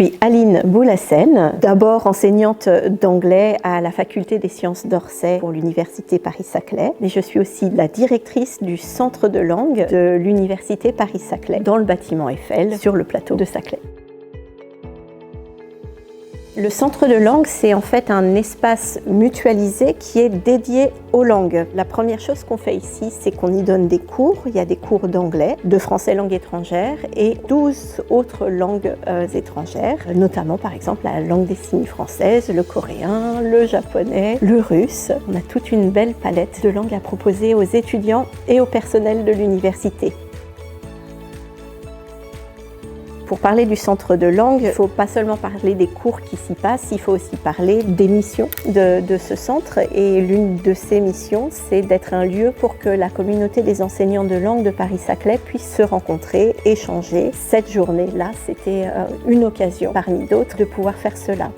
suis Aline Boulassène, d'abord enseignante d'anglais à la faculté des sciences d'Orsay pour l'université Paris-Saclay, mais je suis aussi la directrice du centre de langue de l'université Paris-Saclay dans le bâtiment Eiffel sur le plateau de Saclay. Le centre de langue, c'est en fait un espace mutualisé qui est dédié aux langues. La première chose qu'on fait ici, c'est qu'on y donne des cours. Il y a des cours d'anglais, de français langue étrangère et 12 autres langues étrangères, notamment par exemple la langue des signes française, le coréen, le japonais, le russe. On a toute une belle palette de langues à proposer aux étudiants et au personnel de l'université. Pour parler du centre de langue, il ne faut pas seulement parler des cours qui s'y passent, il faut aussi parler des missions de ce centre. Et l'une de ces missions, c'est d'être un lieu pour que la communauté des enseignants de langue de Paris-Saclay puisse se rencontrer, échanger. Cette journée-là, c'était une occasion parmi d'autres de pouvoir faire cela.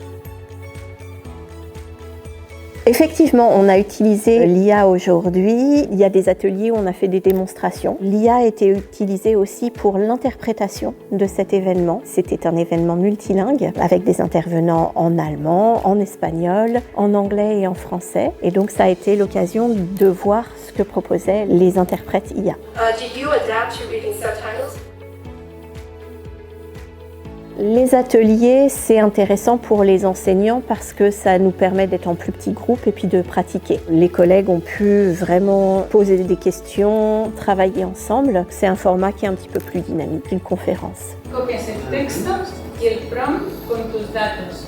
Effectivement, on a utilisé l'IA aujourd'hui. Il y a des ateliers où on a fait des démonstrations. L'IA a été utilisée aussi pour l'interprétation de cet événement. C'était un événement multilingue avec des intervenants en allemand, en espagnol, en anglais et en français. Et donc ça a été l'occasion de voir ce que proposaient les interprètes IA. Did you adapt to reading subtitles? Les ateliers, c'est intéressant pour les enseignants parce que ça nous permet d'être en plus petits groupes et puis de pratiquer. Les collègues ont pu vraiment poser des questions, travailler ensemble. C'est un format qui est un petit peu plus dynamique qu'une conférence. Copias el texto y el prompt con tus datos.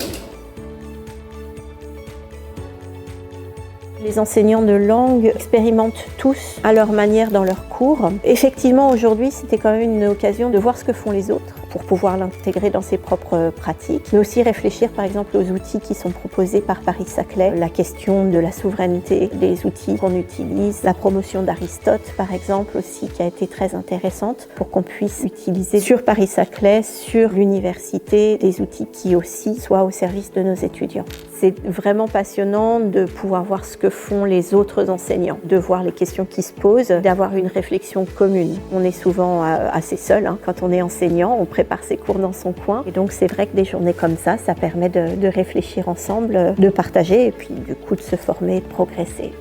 Les enseignants de langue expérimentent tous à leur manière dans leurs cours. Effectivement, aujourd'hui, c'était quand même une occasion de voir ce que font les autres pour pouvoir l'intégrer dans ses propres pratiques, mais aussi réfléchir par exemple aux outils qui sont proposés par Paris-Saclay, la question de la souveraineté des outils qu'on utilise, la promotion d'Aristote par exemple aussi qui a été très intéressante pour qu'on puisse utiliser sur Paris-Saclay, sur l'université, des outils qui aussi soient au service de nos étudiants. C'est vraiment passionnant de pouvoir voir ce que font les autres enseignants, de voir les questions qui se posent, d'avoir une réflexion commune. On est souvent assez seul quand on est enseignant, on prépare ses cours dans son coin. Et donc c'est vrai que des journées comme ça permet de réfléchir ensemble, de partager et puis du coup de se former, de progresser.